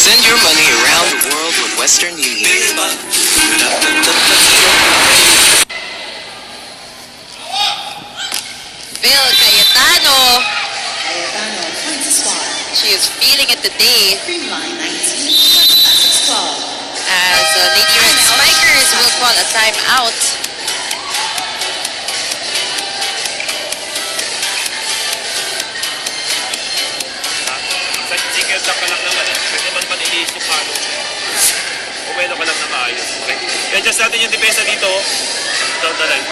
Send your money around the world with Western Union. Phil Cayetano. She is feeling it today. Creamline 19, As Lady Red Spikers will call a timeout. Single tap ka lang naman. Pwede man maniliis yung palo. Umeno ka lang na maayos. Okay? I-adjust natin yung depensa dito. Down the line.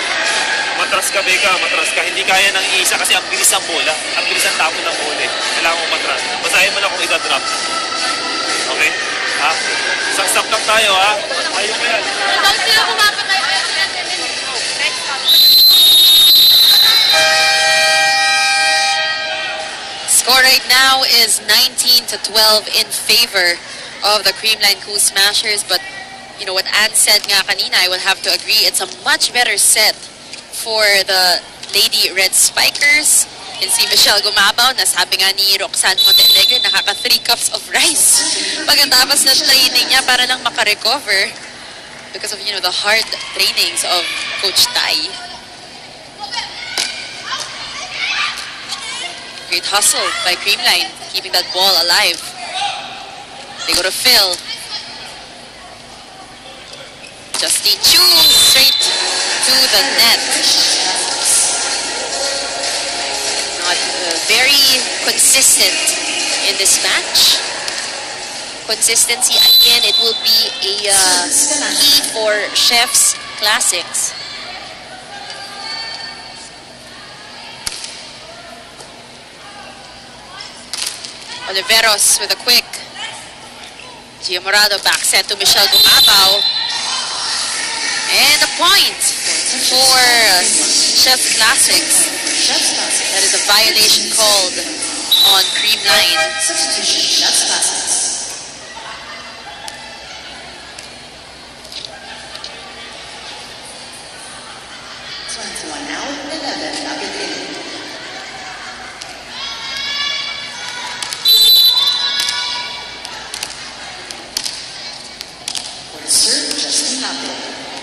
Matras ka, Beka. Matras ka. Hindi kaya ng isa kasi ang bilis ng bola. Ang bilis ng tapo ng bola. Kailangan mo matras. Basahin mo na kung ita-drop. Okay? Ha? Isang stop lang tayo, ha? Ayaw mo yan. Score right now is 19-12 in favor of the Creamline Cool Smashers. But you know what Anne said nga kanina, I will have to agree, it's a much better set for the Lady Red Spikers. And si Michelle Gumabaw, nasabi nga ni Roxanne Montenegro, nakaka 3 cups of rice pagkatapos na training niya para lang makarecover because of, you know, the hard trainings of Coach Tai. Great hustle by Creamline, keeping that ball alive. They go to Phil. Justine Chu straight to the net. Not very consistent in this match. Consistency, again, it will be a key for Chef's Classics. Oliveros with a quick. Gia Morado back set to Michelle Gumabaw. And a point for Chef Classics. That is a violation called on Creamline.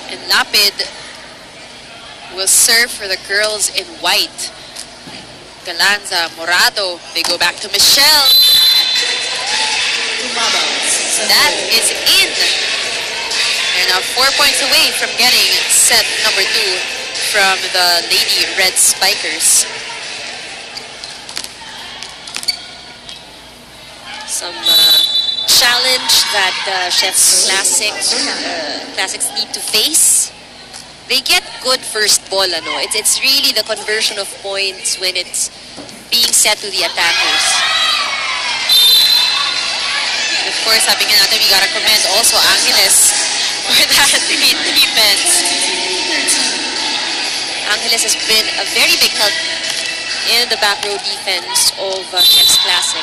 And Lapid will serve for the girls in white. Galanza, Morado, they go back to Michelle. That is in. They're now 4 points away from getting set number 2 from the Lady Red Spikers. Some challenge that Chef's Classics need to face. They get good first ball, ano? It's really the conversion of points when it's being set to the attackers. And of course, sabi nga natin, we gotta commend also Angeles for that great defense. Angeles has been a very big help in the back row defense of Chef's Classic.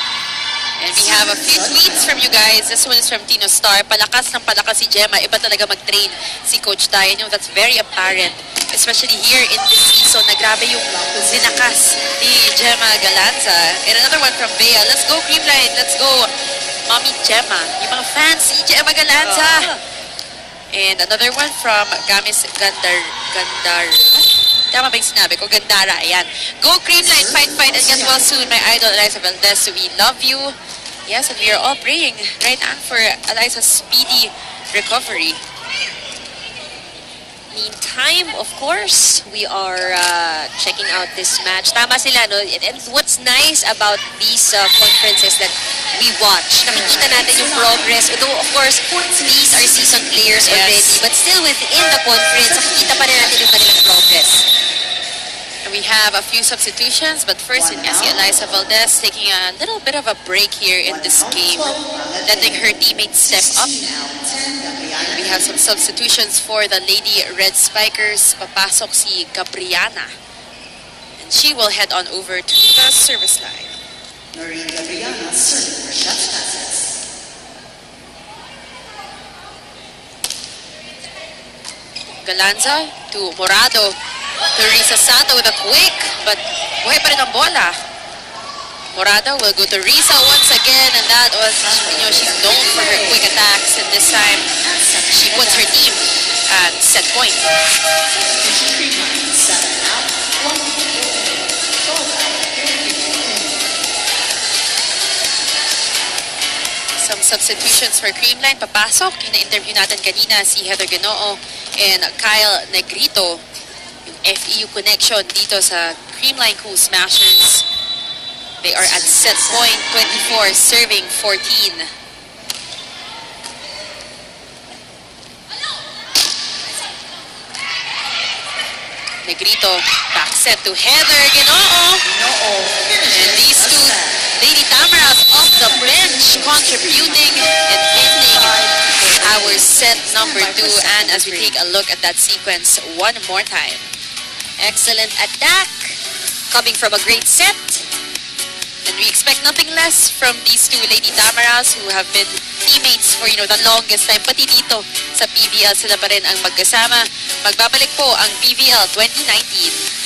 And we have a few tweets from you guys. This one is from Tino Star. Palakas ng palakas si Gemma. Iba talaga mag-train si Coach Tai. You know, that's very apparent. Especially here in this season. Nagrabe yung zinakas ni Gemma Galanza. And another one from Bea. Let's go Creamline. Let's go Mommy Gemma. Yung mga fans si Gemma Galanza. And another one from Gamis Gandar. Tama ba yung sinabi ko? Gandara. Ayan. Go Creamline. Fight, fight, and get well soon. My idol, Eliza Valdez. We love you. Yes, and we are all praying right now for Eliza's speedy recovery. Meantime, of course, we are checking out this match. Tama sila, no? And what's nice about these conferences that we watch, nakikita natin yung progress. Although, of course, these are seasoned players already. But still within the conference, nakikita pa rin natin yung kanilang progress. And we have a few substitutions, but first we can see Eliza Valdez taking a little bit of a break here in this game, letting her teammates step up. We have some substitutions for the Lady Red Spikers. Papasok si Gabriana, and she will head on over to the service line. Gabriana serving for Chef's Classics. Galanza to Morado. Teresa Sato with a quick, but buhay pa rin ang bola. Morado will go to Risa once again, and that was, she's known for her quick attacks, and this time she puts her team at set point. Creamline, 7 out, 1 Some substitutions for Creamline. Papasok, yung na-interview natin kanina, si Heather Ginoo and Kyle Negrito. Yung FEU connection dito sa Creamline Cool Smashers. They are at set point 24, serving 14. Negrito, back set to Heather Ginoo. And these two Lady Tamaras off the bench, contributing and ending our set number 2. And as we take a look at that sequence one more time. Excellent attack, coming from a great set. And we expect nothing less from these two Lady Tamaras who have been teammates for the longest time. Pati dito sa PVL sila pa rin ang magkasama. Magbabalik po ang PVL 2019.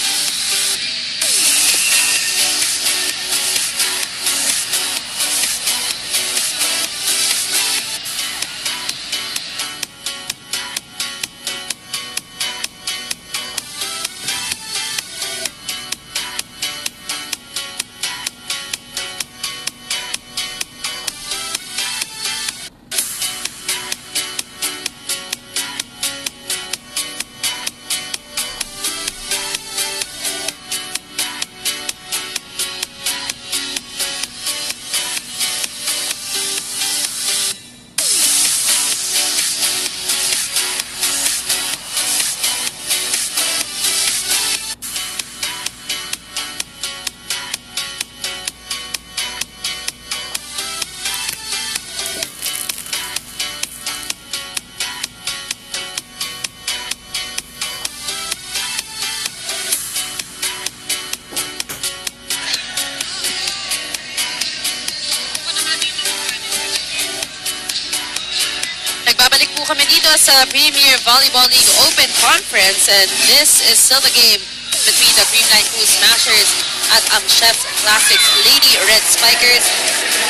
Nagbabalik po kami dito sa Premier Volleyball League Open Conference, and this is still the game between the Creamline Cool Smashers at ang Chef's Classics Lady Red Spikers.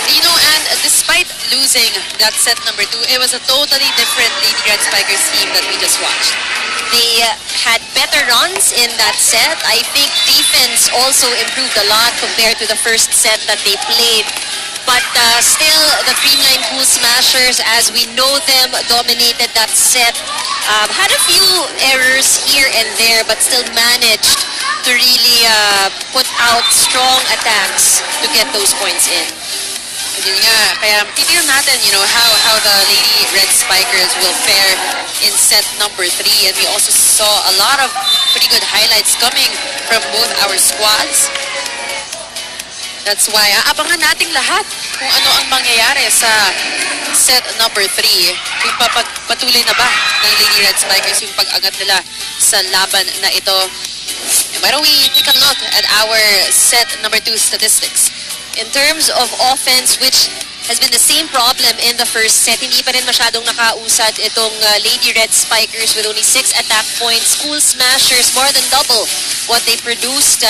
And despite losing that set number 2, it was a totally different Lady Red Spikers team that we just watched. They had better runs in that set. I think defense also improved a lot compared to the first set that they played. But still, the Creamline Cool Smashers, as we know them, dominated that set. Had a few errors here and there, but still managed to really put out strong attacks to get those points in. Yun nga, kaya titignan natin, how the Lady Red Spikers will fare in set number 3. And we also saw a lot of pretty good highlights coming from both our squads. That's why aabangan nating lahat kung ano ang mangyayari sa set number 3. Kung patuloy na ba ng Lady Red Spikers yung pag-angat nila sa laban na ito. And why don't we take a look at our set number 2 statistics? In terms of offense, which has been the same problem in the first set, hindi pa rin masyadong nakausad itong Lady Red Spikers with only 6 attack points. Cool Smashers, more than double what they produced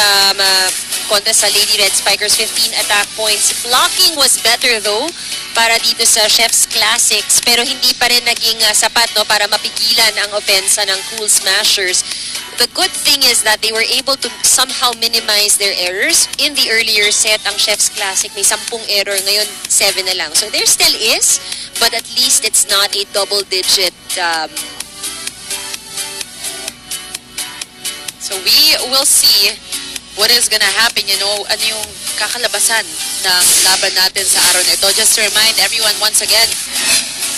kontra sa Lady Red Spikers, 15 attack points. Blocking was better though para dito sa Chef's Classics, pero hindi pa rin naging sapat para mapigilan ang opensa ng Cool Smashers. The good thing is that they were able to somehow minimize their errors. In the earlier set, ang Chef's Classic may 10 error, ngayon 7 na lang. So there still is, but at least it's not a double-digit. So we will see what is gonna happen, ano yung kakalabasan ng laban natin sa araw na ito. Just to remind everyone once again,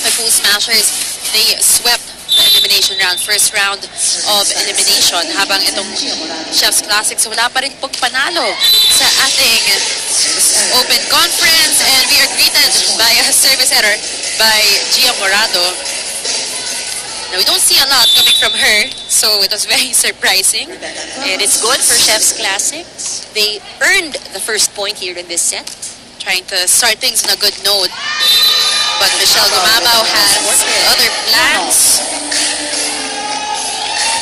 the Cool Smashers, they swept the elimination round, first round of elimination, habang itong Chef's Classics wala pa rin pong panalo sa ating open conference, and we are greeted by a service error by Gia Morado. Now, we don't see a lot coming from her, so it was very surprising. And it's good for Chef's Classics. They earned the first point here in this set. Trying to start things on a good note. But Michelle Gumabaw has other plans.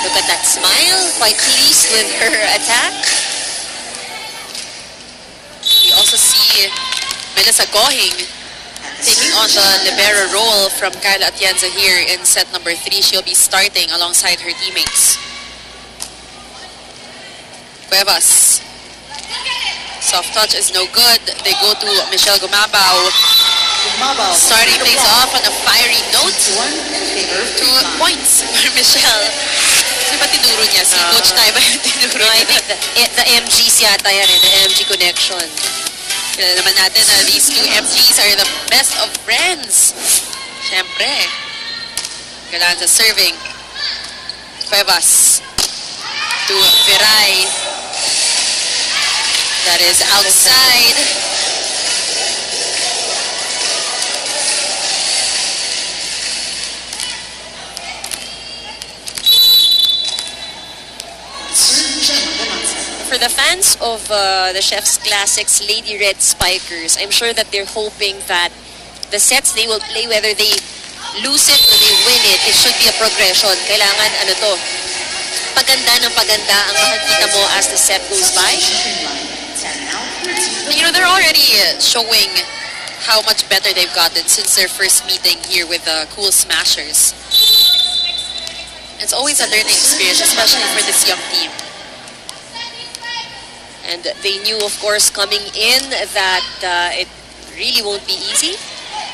Look at that smile, quite pleased with her attack. We also see Melissa Gohing taking on the libero role from Carla Atienza here in set number 3. She'll be starting alongside her teammates. Cuevas. Soft touch is no good. They go to Michelle Gumabao. Starting things off on a fiery note. 2 points for Michelle. Sino ba tinuro niya? Si Coach Tay ba yung tinuro No, I niya? think the MGs yata yan the MG connection. Kaya naman natin na these two MGs are the best of friends. Siyempre. Kailangan sa serving. Cuevas to Viray. That is outside. For the fans of the Chef's Classics Lady Red Spikers, I'm sure that they're hoping that the sets they will play, whether they lose it or they win it, it should be a progression. Kailangan, ano to, paganda ng paganda ang makikita mo as the set goes by. You know, they're already showing how much better they've gotten since their first meeting here with the Cool Smashers. It's always a learning experience, especially for this young team. And they knew, of course, coming in that it really won't be easy.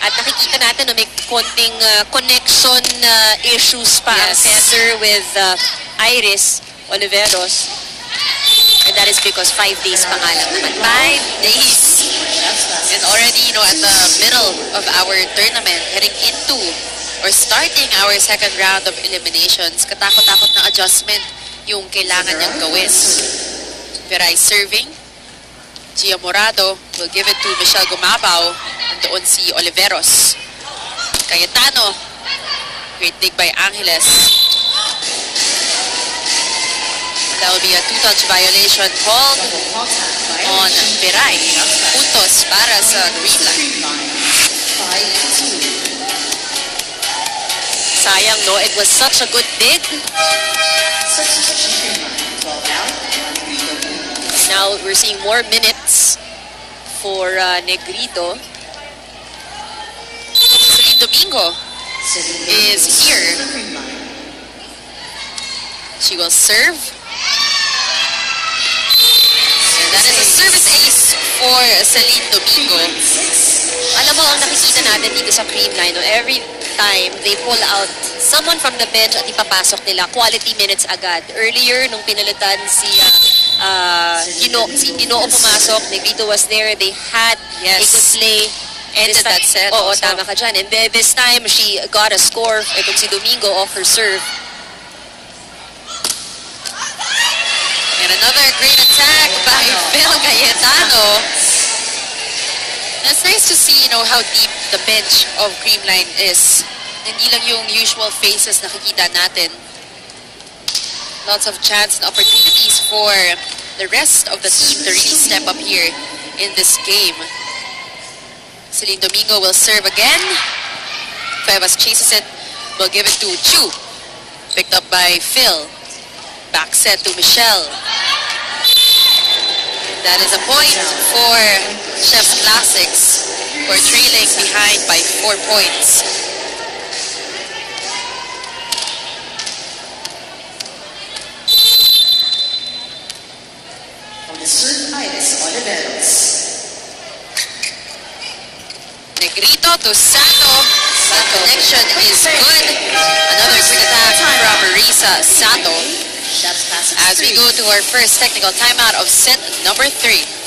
At nakikita natin na may konting connection issues pa ang Yes. setter with Iris Oliveros. And that is because 5 days pa nga lang naman. 5 days. And already, you know, at the middle of our tournament, heading into or starting our second round of eliminations, katakot-takot na adjustment yung kailangan niyang gawin. Viray serving. Gia Morado will give it to Michelle Gumabao. Andoon si Oliveros. Cayetano. Great dig by Angeles. That will be a 2-touch violation called on Viray. Puntos para sa Creamline. Sayang, no? It was such a good dig. Now we're seeing more minutes for Negrito. Celine Domingo is here. She will serve. And that is a service ace for Celine Domingo. Alam mo, ang nakikita natin dito sa Creamline, no? Every time they pull out someone from the bench at ipapasok nila, quality minutes agad. Earlier, nung pinalitan si Ginoo pumasok, Negrito was there, they had a good play. Ended that set Oo, also. tama ka dyan. And then this time, she got a score. Itong si Domingo off her serve. And another great attack by Phil Cayetano. And it's nice to see, you know, how deep the bench of Creamline is. Hindi lang yung usual faces nakikita natin. Lots of chance and opportunities for the rest of the team to really step up here in this game. Celine Domingo will serve again. Cuevas chases it, will give it to Chu. Picked up by Phil. Back set to Michelle. That is a point for Chef's Classics, who are trailing behind by 4 points. Negrito to Sato. That connection is good. Another quick attack from Risa Sato. As we go to our first technical timeout of set number 3.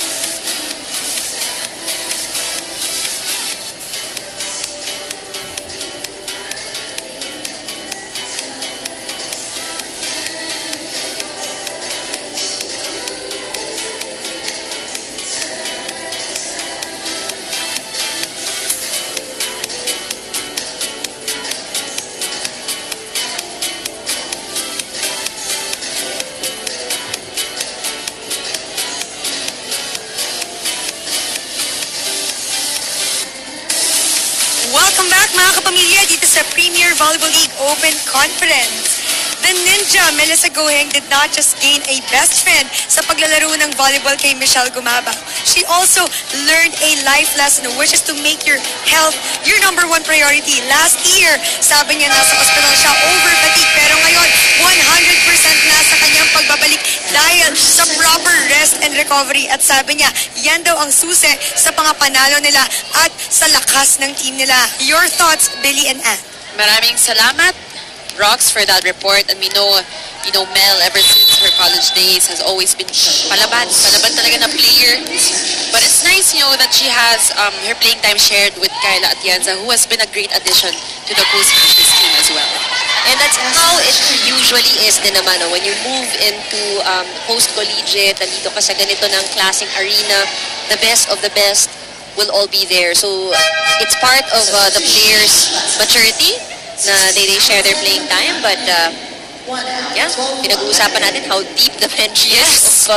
Welcome back mga kapamilya dito sa Premier Volleyball League Open Conference. The The Ninja, Melissa Goheng, did not just gain a best friend sa paglalaro ng volleyball kay Michelle Gumabaw. She also learned a life lesson, which is to make your health your number one priority. Last year, sabi niya nasa hospital siya over fatigue, pero ngayon 100% na sa kanyang pagbabalik dahil sa proper rest and recovery. At sabi niya, yan daw ang susi sa mga panalo nila at sa lakas ng team nila. Your thoughts, Billy and Ann? Maraming salamat, Rox, for that report. And we know, Mel, ever since her college days, has always been palaban talaga na player. But it's nice, that she has her playing time shared with Kyla Atienza, who has been a great addition to the Cool Smashers team as well. And that's how it usually is din naman. When you move into post-collegiate, nandito ka sa ganito ng klaseng arena, the best of the best will all be there. So it's part of the players' maturity na they share their playing time. But yeah, pinag-uusapan natin how deep the bench is.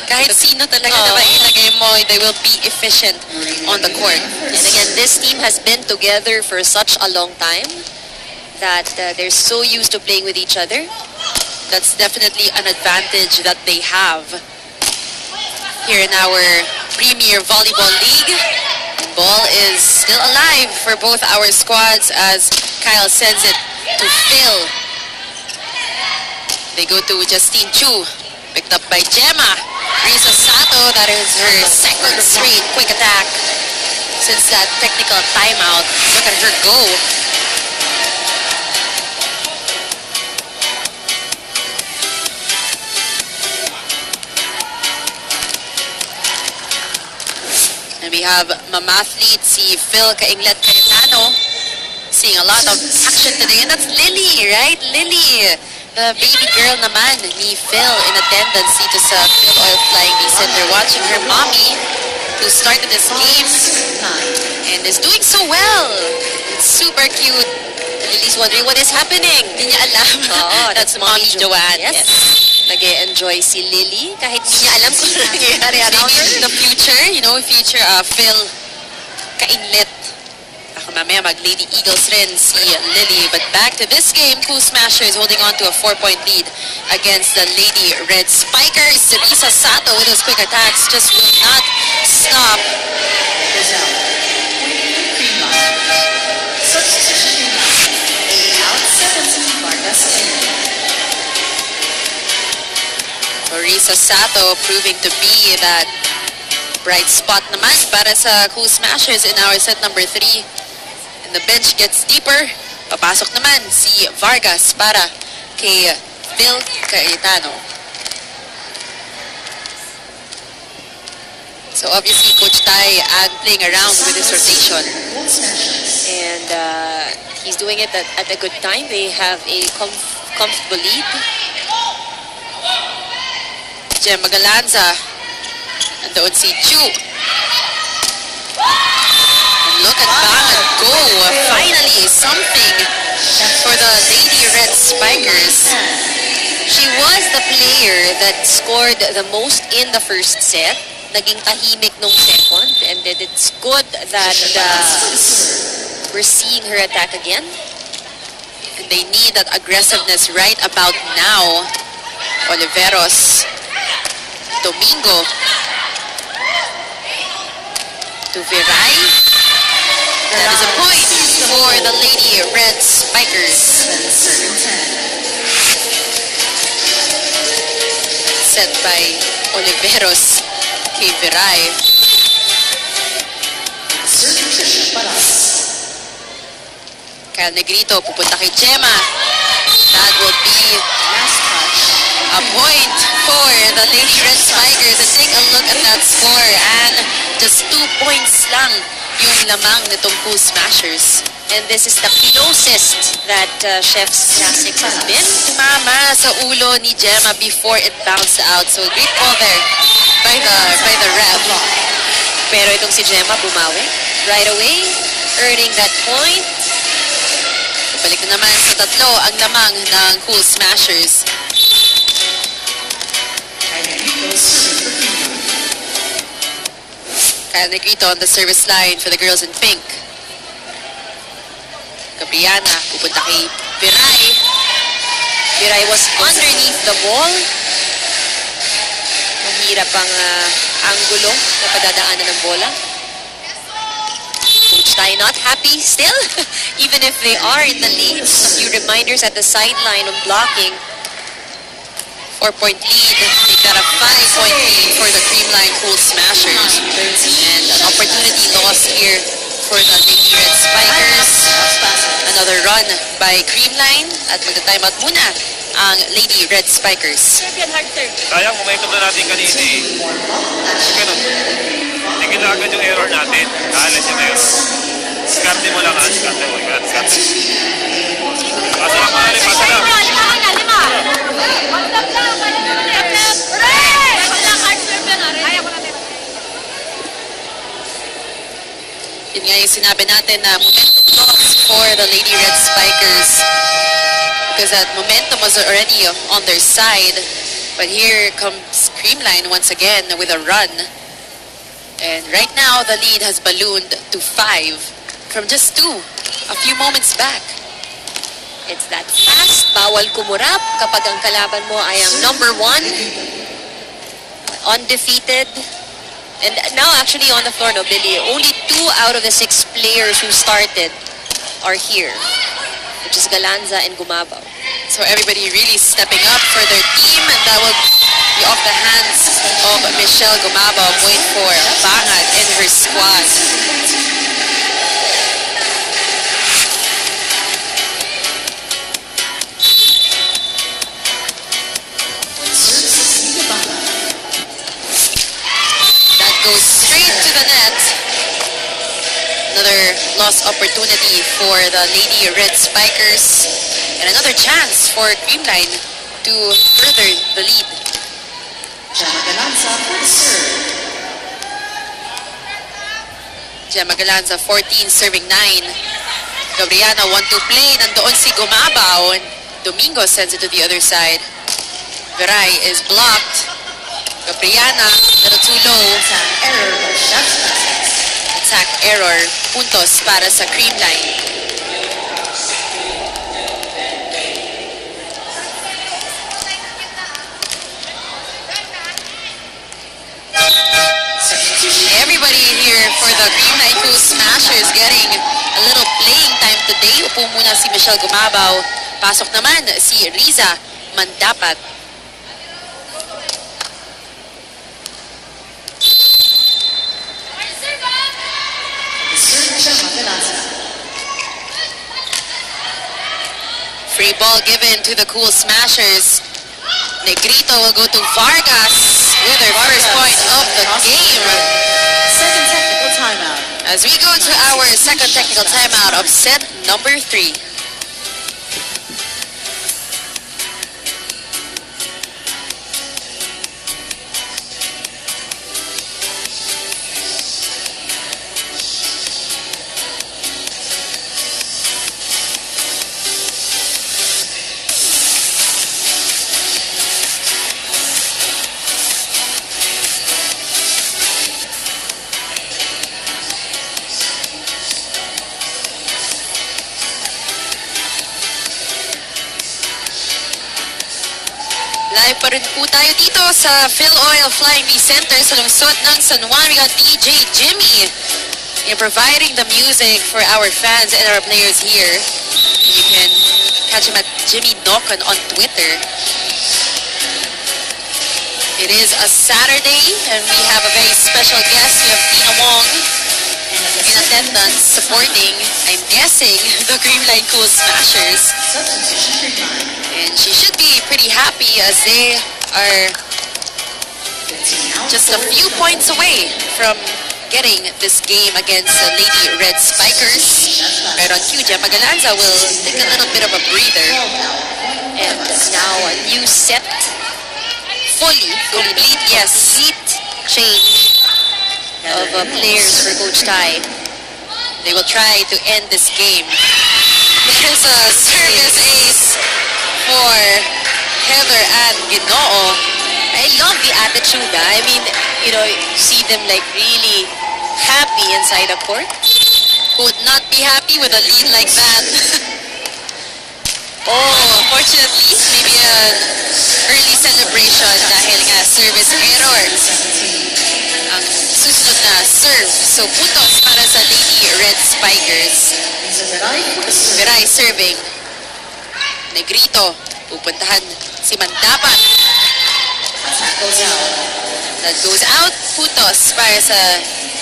Kahit sino talaga na mailagay mo, they will be efficient on the court. And again, this team has been together for such a long time that they're so used to playing with each other. That's definitely an advantage that they have here in our Premier Volleyball League. Ball is still alive for both our squads as Kyle sends it to Phil. They go to Justine Chu, picked up by Gemma. Risa Sato, that is her second straight quick attack since that technical timeout. Look at her go. And we have mamathlete si Phil Kainglet Cayetano seeing a lot of action today. And that's Lily, right? Lily, the baby girl naman ni Phil in attendance dito sa Phil Oil Flying D Center, watching her mommy who started this game and is doing so well. It's super cute. Lily's wondering what is happening. Hindi niya alam. That's Mommy Joanne. Yes. Nag-enjoy si Lily kahit hindi niya alam kung ano nangyayari around her. Maybe in the future, Phil Kainglet. Baka mamaya mag-Lady Eagles rin si Lily. But back to this game, Cool Smashers holding on to a 4-point lead against the Lady Red Spikers. Risa Sato with those quick attacks just will not stop. Substitution out 17 Vargas. Risa Sato proving to be that bright spot naman para sa Cool Smashers in our set number 3. And the bench gets deeper. Papasok naman si Vargas para kay Phil Cayetano. So obviously Coach Tai playing around with this rotation. And he's doing it at a good time. They have a comfortable lead. Gemma Galanza. Andoon si Chu. And look at bang and go. Finally, something for the Lady Red Spikers. She was the player that scored the most in the first set. Naging tahimik nung second. And then it's good that we're seeing her attack again. And they need that aggressiveness right about now. Oliveros. Domingo. To Viray. That is a point for the Lady Red Spikers. Set by Oliveros kay Viray. Kyle Negrito pupunta kay Gemma. That will be a point for the Lady Red Spikers. And take a look at that score. And just 2 points lang yung lamang nitong Cool Smashers. And this is the closest that Chef's Classics has been. Tumama sa ulo ni Gemma before it bounced out. So great call there by the ref. Pero itong si Gemma bumawi right away, earning that point. Balik na naman sa tatlo ang lamang ng Cool Smashers. Kyle Negrito on the service line for the girls in pink. Gabriana, pupunta kay Viray. Biray was underneath the ball. Mahirap ang angulo na padadaanan ng bola. Coach Tai not happy still, even if they are in the lead. A few reminders at the sideline on blocking. 4-point lead. They got a 5-point lead for the Creamline Cool Smashers. And an opportunity lost here for the Lady Red Spikers. Another run by Creamline. At magta-timeout muna ang Lady Red Spikers. Sayang, momentum na natin kanina eh. Ganun. Tingin na agad yung error natin. Naalis yung error. Skarte mo lang ha. Skarte mo. Skarte. Pasa lang mga rin. Pasa lang. Yun nga yung sinabi natin na momentum loss for the Lady Red Spikers. Because that momentum was already on their side. But here comes Creamline once again with a run. And right now, the lead has ballooned to 5 from just 2 a few moments back. It's that fast. Bawal kumurap kapag ang kalaban mo ay ang number 1. Undefeated. And now actually on the floor, no, Billy, only 2 out of the 6 players who started are here, which is Galanza and Gumabaw. So everybody really stepping up for their team, and that will be off the hands of Michelle Gumabaw, point for Bangat and her squad. That goes straight to the net. Another lost opportunity for the Lady Red Spikers. And another chance for Creamline to further the lead. Gemma Galanza, 14, serving 9. Gabriana, 1-2 play. Nandoon si Gumabaw. Domingo sends it to the other side. Viray is blocked. Gabriana, little too low. Attack error. Puntos para sa Creamline. Everybody here for the Creamline Cool Smashers getting a little playing time today. Upo muna si Michelle Gumabaw. Pasok naman si Riza Mandapat. Free ball given to the Cool Smashers. Negrito will go to Vargas with their first point of the game. Second technical timeout. As we go to our second technical timeout of set number 3. Live pa rin po tayo dito sa Phil Oil Flying V Center sa lungsod ng San Juan. We got DJ Jimmy in providing the music for our fans and our players here. You can catch him at Jimmy Nokon on Twitter. It is a Saturday and we have a very special guest. We have Tina Wong in attendance supporting, I'm guessing, the Creamline Cool Smashers. And she should be pretty happy as they are just a few points away from getting this game against the Lady Red Spikers. Right on cue, Gemma Galanza will take a little bit of a breather. And now a new set. Complete, yes. Complete change of players for Coach Tai. They will try to end this game. There's a service ace for Heather and Ginoo. I love the attitude. I mean, you know, you see them like really happy inside the court. Who would not be happy with a lead like that? Oh, fortunately, maybe an early celebration dahil nga service error ang susunod na serve. So, putos para sa Lady Red Spikers. Veray serving. Negrito, pupuntahan si Mandapat. That goes out. Putos para sa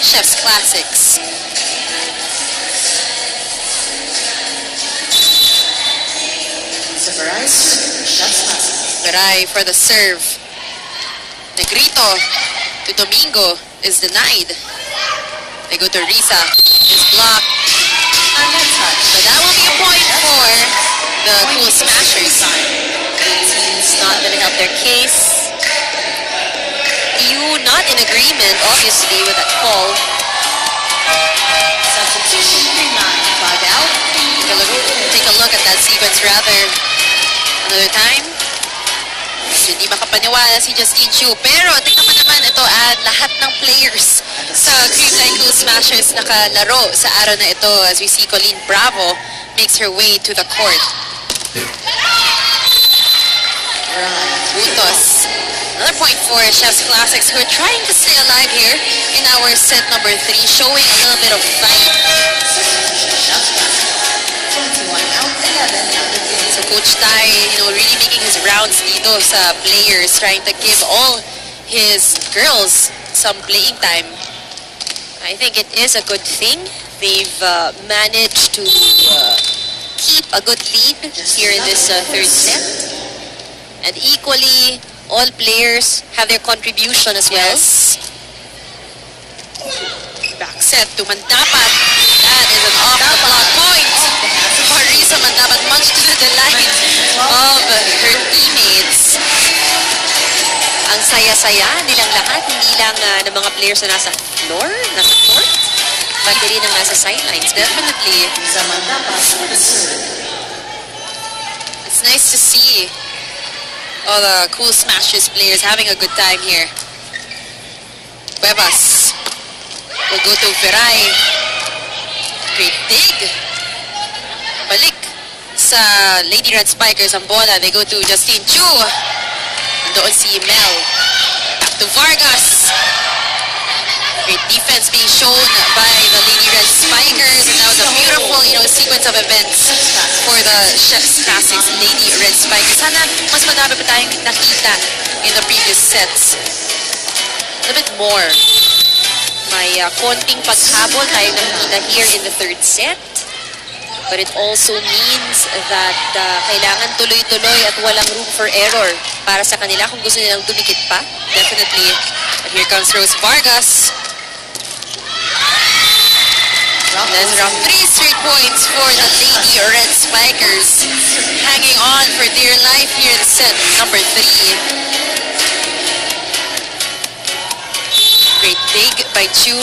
Chef's Classics. Veray for the serve. Negrito to Domingo is denied. They go to Risa. Is blocked. But that will be a point for the Cool Smashers. It's not going to help their case. EU not in agreement, obviously, with that call. Substitution Creamline. 5 out. Take a look at that sequence rather. Another time. Hindi makapaniwala si Justine Chu. Pero tingnan mo naman ito lahat ng players sa Creamline Cool Smashers nakalaro sa araw na ito as we see Colleen Bravo makes her way to the court. Butos. Another point for Chef's Classics who are trying to stay alive here in our set number 3, showing a little bit of fight. So Coach Tai, really making his rounds dito sa players, trying to give all his girls some playing time. I think it is a good thing. They've managed to keep a good lead here in this third set. And equally, all players have their contribution as well. Yes. Back set to Mandapat. That is an off-the-block point. Marisa Mandapat, much to the delight of her teammates. Ang saya-saya nilang lahat, hindi lang ng mga players na nasa floor, nasa court, pati rin ang nasa sidelines. Definitely. It's nice to see all the Cool Smashers players having a good time here. Cuevas will go to Veray. Great dig. Balik sa Lady Red Spikers ang bola. They go to Justine Chu. Doon si Mel. Back to Vargas. Great defense being shown by the Lady Red Spikers. And that was a beautiful, sequence of events for the Chef's Classics Lady Red Spikers. Sana mas madami pa tayong nakita in the previous sets. A bit more. May konting paghabol tayong nakikita here in the third set. But it also means that kailangan tuloy-tuloy at walang room for error para sa kanila kung gusto nilang dumikit pa. Definitely. But here comes Rose Vargas. That's around 3 straight points for the Lady Red Spikers. Hanging on for dear life here in set number 3. Great dig by Chu.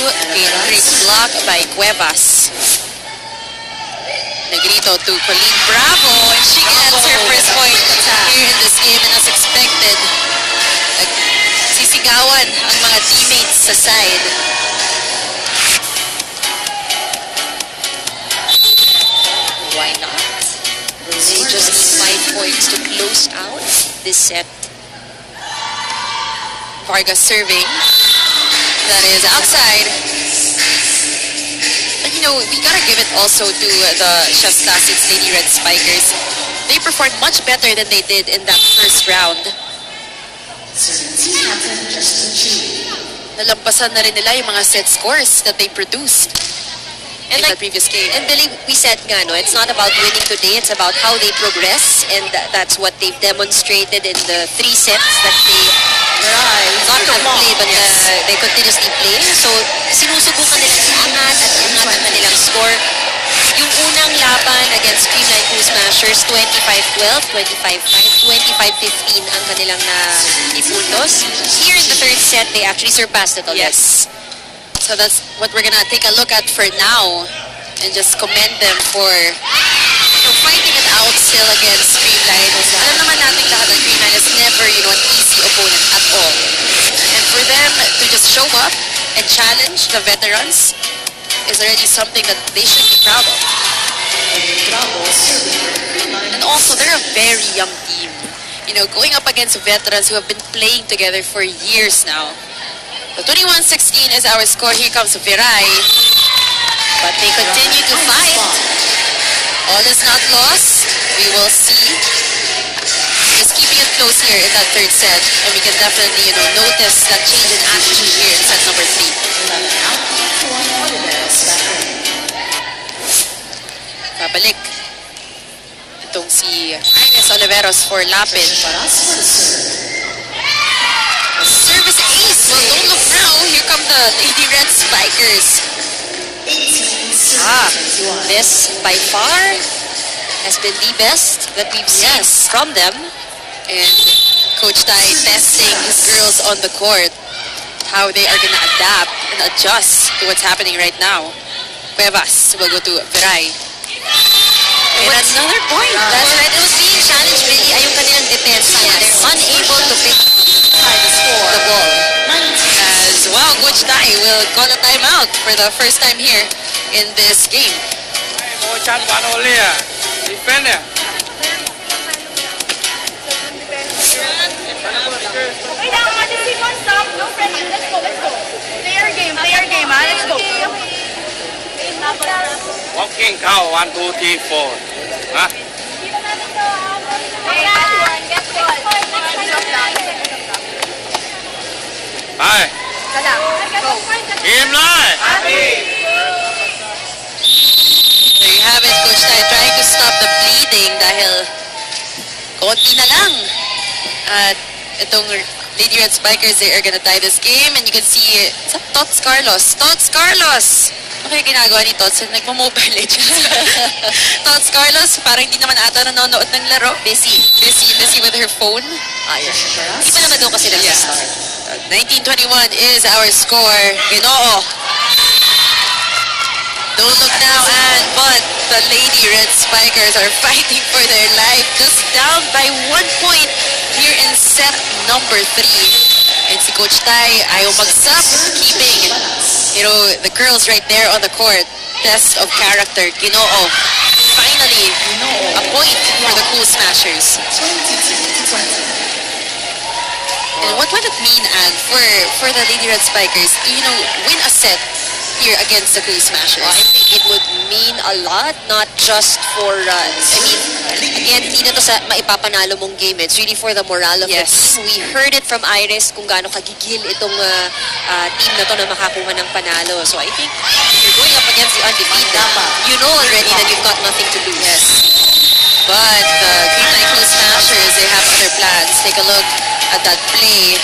Great block by Cuevas. Negrito to Colleen Bravo. And she gets her first point here in this game. And as expected, sisigawan ang mga teammates sa side. Why not? They just need 5 points to close out this set. Vargas serving. That is outside. But we gotta give it also to the Chef's Classics Lady Red Spikers. They performed much better than they did in that first round. Nalampasan na rin nila yung mga set scores that they produced in the previous game. And believe we said nga, it's not about winning today, it's about how they progress, and that's what they've demonstrated in the 3 sets that they not have played, but they continuously play. So, sinusubukan nilang iangat at iangat ang kanilang score. Yung unang laban against Creamline Cool Smashers, 25-12, 25-5, 25-15 ang kanilang ipuntos. Here in the third set, they actually surpassed it already. Yes. So that's what we're gonna take a look at for now and just commend them for fighting it out still against Creamline. Alam naman natin lahat ng Creamline is never, an easy opponent at all. And for them to just show up and challenge the veterans is already something that they should be proud of. Bravo serving for Creamline. And also, they're a very young team. You know, going up against veterans who have been playing together for years now. So 21-16 is our score. Here comes Viray. But they continue to fight. All is not lost. We will see. Just keeping it close here in that third set. And we can definitely, you know, notice that change in attitude here in set number 3. 11 out, 4 Oliveros back in. Babalik. Itong si Ines Oliveros for Lapid. Paras for the serve. Service ace. Well, don't look now. Here come the Lady Red Spikers. 18 serving 21. This, by far, has been the best that we've seen from them. And Coach Tai testing his girls on the court. How they are gonna adapt and adjust to what's happening right now. Cuevas will go to Viray. And another point. That's right. It was being challenged really ay yung kanilang defense. They're unable to pick up the ball. As well, Coach Tai will call a timeout for the first time here in this game. Okay now, just one stop. No pressure. Let's go. Player game, ha? Let's go. Walking cow, 1, 2, 3, 4. Huh? Hi. Creamline. There you have it, Coach Tai trying to stop the bleeding dahil konti na lang. At itong Lady Red Spikers, they are gonna tie this game. And you can see, Tots Carlos. Tots Carlos! Ano kaya ginagawa ni Tots? Nagmo-Mobile Legends. Tots Carlos, parang hindi naman ata nanonood ng laro. Busy with her phone. Ayos. Hindi pa naman doon kasi nag-start. 1921 is our score. Ginoo. Don't look now, and but the Lady Red Spikers are fighting for their life. Just down by 1 point here in set number 3. And si Coach Tai ayaw mag-stop, keeping, you know, the girls right there on the court. Test of character. Ginoo. Finally, a point for the Cool Smashers. 22-20. And what would it mean, Anne, for the Lady Red Spikers to, you know, win a set here against the Cool Smashers? I think it would mean a lot, not just for, again, hindi na to sa maipapanalo mong game. It's really for the morale of the team. We heard it from Iris kung gaano kagigil itong team na to na makakuha ng panalo. So I think if you're going up against the undefeated, you know already that you've got nothing to lose. Yes. But the Creamline Cool Smashers, they have other plans. Take a look at that play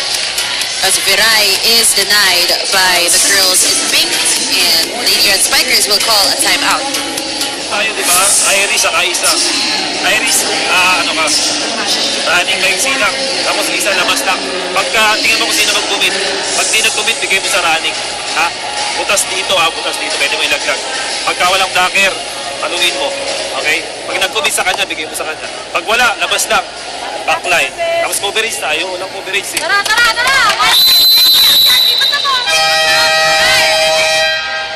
as Viray is denied by the girls in pink, and Lady Red Spikers will call a timeout. Tayo, di ba? Iris, saka isa. Iris, ano ka? Running ba yung sinak? Tapos isa labas lang. Pagka, tingnan mo kung sino mag-commit. Pag di nag-commit, bigay mo sa running. Ha? Butas dito, butas dito. Pwede mo ilaglag. Pagka walang blocker, paluin mo. Okay? Pag nag-commit sa kanya, bigay mo sa kanya. Pag wala, labas lang. Backline. Tapos coverage tayo. Walang coverage eh. Tara!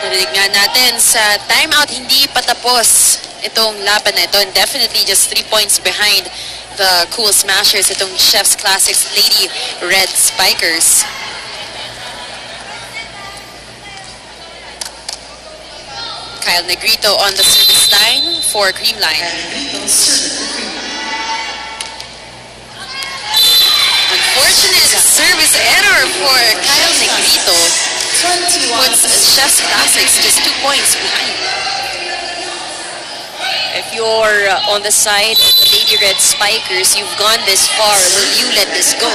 Narinig nga natin sa timeout, hindi patapos itong laban na ito. And definitely just 3 points behind the Cool Smashers, itong Chef's Classics Lady Red Spikers. Kyle Negrito on the service line for Creamline. Unfortunate service error for Kyle Negrito. Puts Chef's Classics just 2 points behind. If you're on the side of the Lady Red Spikers, you've gone this far. Will you let this go?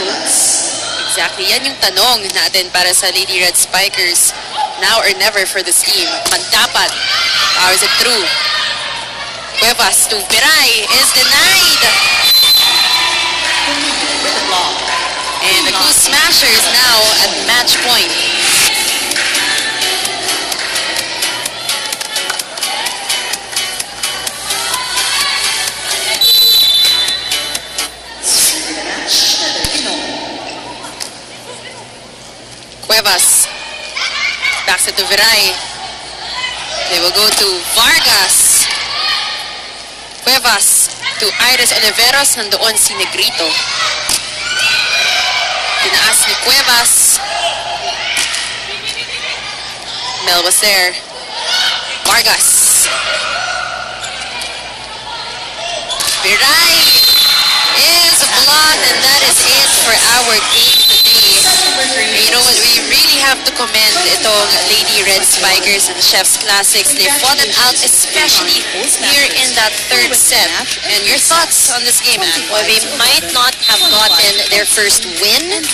Exactly. Yan yung tanong natin para sa Lady Red Spikers. Now or never for this team. Magdapat. Powers it through. Cuevas to Viray is denied. And the Cool Smashers now at match point. Cuevas. Backs it to Viray. They will go to Vargas. Cuevas to Iris Oliveros. Nandoon si Negrito. Tinaas ni Cuevas. Mel was there. Vargas. Viray is blocked, and that is it for our game today. You know what, we really have to commend itong Lady Red Spikers and the Chef's Classics. They fought it out, especially here in that third set. And your thoughts on this game, Anne? Well, they might not have gotten their first win,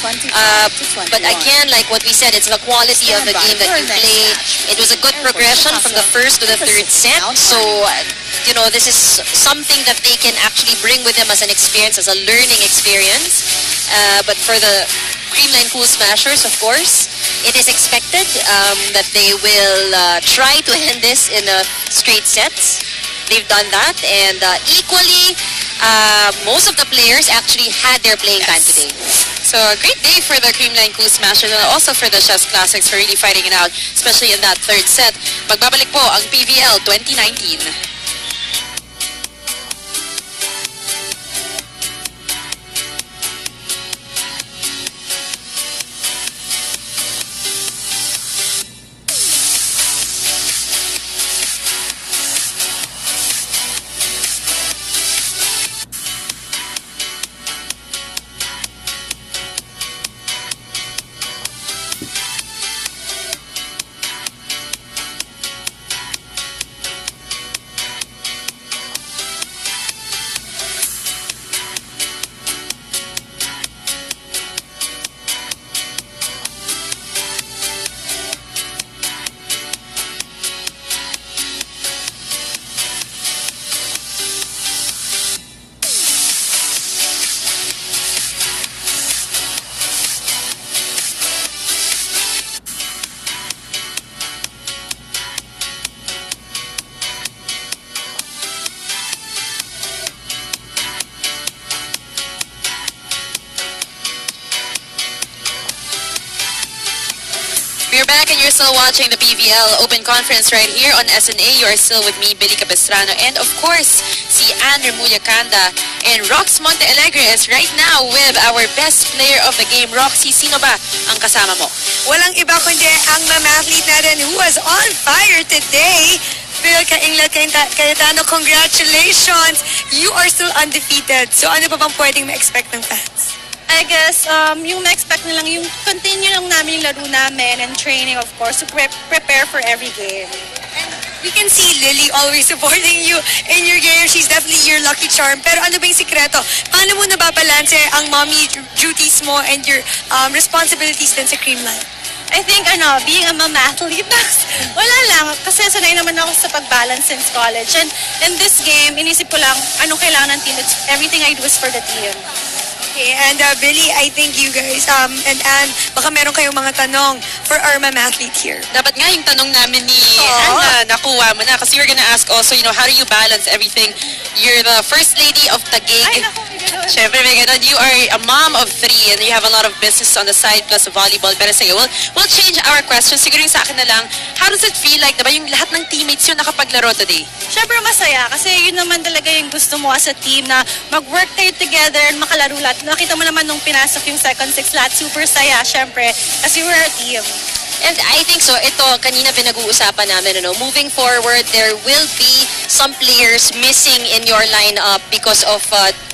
but again, like what we said, it's the quality of the game that you play. It was a good progression from the first to the third set, so you know, this is something that they can actually bring with them as an experience, as a learning experience. But for the Creamline Cool Smashers, of course, it is expected that they will try to end this in straight sets. They've done that, and equally, most of the players actually had their playing time today. So a great day for the Creamline Cool Smashers and also for the Chef's Classics for really fighting it out, especially in that third set. Magbabalik po ang PVL 2019. We're back and you're still watching the PVL Open Conference right here on SNA. You are still with me, Billy Capistrano, and of course, si Anne Remulla Canda. And Rox Monte Alegre is right now with our best player of the game. Roxy, sino ba ang kasama mo? Walang iba kundi ang mamathlete natin who was on fire today. Phil Cayetano, congratulations! You are still undefeated. So ano pa bang pwedeng ma-expect ng fans? I guess, yung na-expect na lang, yung continue lang namin yung laro namin and training, of course, to prepare for every game. We can see Lily always supporting you in your game. She's definitely your lucky charm. Pero ano ba yung sikreto? Paano mo nababalanse ang mommy duties mo and your responsibilities din sa Creamline? I think, being a mamathlete, wala lang. Kasi sanay naman ako sa pag-balance since college. And in this game, inisip ko lang, anong kailangan ng team. It's, everything I do is for the team. Okay, and Billy, I think you guys, and Anne, baka meron kayong mga tanong for our mamathlete here. Dapat nga yung tanong namin ni Anna, nakuha mo na. Kasi we're gonna ask also, you know, how do you balance everything? You're the first lady of Taguig. Ay, naku, may ganun. Siyempre, may ganun. You are a mom of 3 and you have a lot of business on the side plus volleyball. Pero sige, we'll change our question. Siguro yung sa akin na lang, how does it feel like, diba, yung lahat ng teammates yung nakapaglaro today? Siyempre masaya kasi yun naman talaga yung gusto mo as a team na mag-work kayo together and makalaro lahat. Nakita mo naman nung pinasok yung second six lahat, super saya, syempre, kasi we're a team. And I think so, ito, kanina pinag-uusapan namin, moving forward, there will be some players missing in your lineup because of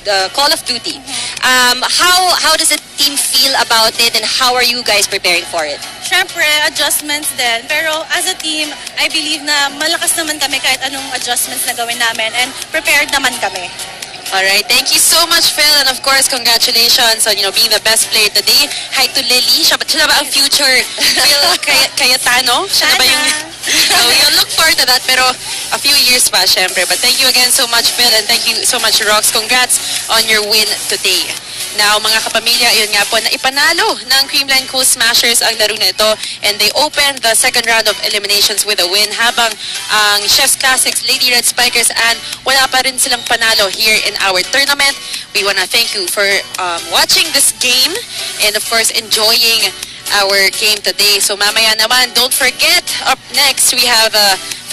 the Call of Duty. How does the team feel about it and how are you guys preparing for it? Syempre, adjustments din. Pero as a team, I believe na malakas naman kami kahit anong adjustments na gawin namin and prepared naman kami. Alright, thank you so much, Phil, and of course, congratulations on, you know, being the best player today. Hi to Lily. Siya ba ang future Phil Cayetano? Siya na ba yung... we'll look forward to that, pero a few years pa, syempre. But thank you again so much, Phil, and thank you so much, Rox. Congrats on your win today. Now, mga kapamilya, yun nga po, na ipanalo ng Creamline Cool Smashers ang laro na ito, and they opened the second round of eliminations with a win, habang ang Chef's Classics, Lady Red Spikers, and wala pa rin silang panalo here in our tournament. We wanna thank you for watching this game, and of course, enjoying our game today. So mamaya naman, don't forget, up next, we have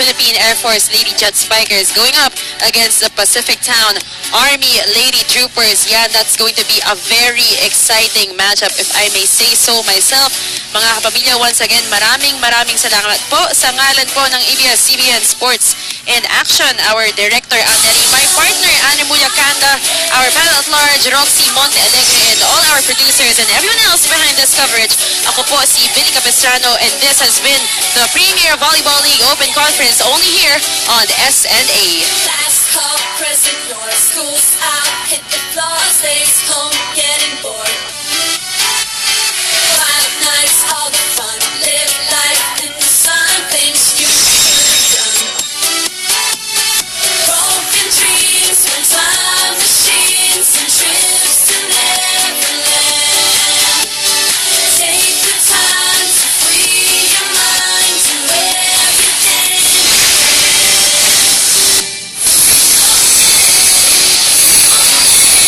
Philippine Air Force Lady Jet Spikers going up against the Pacific Town Army Lady Troopers. Yeah, that's going to be a very exciting matchup if I may say so myself. Mga kapamilya, once again, maraming salamat po sa ngalan po ng ABS-CBN Sports and Action, our Director Anneli, my partner Anne Mulacanda, our panel at large Roxy Monte Alegre, and all our producers and everyone else behind this coverage. Ako po si Billy Capistrano, and this has been the Premier Volleyball League Open Conference only here on SNA. Last call, present your school's out, hit the floor, stays home.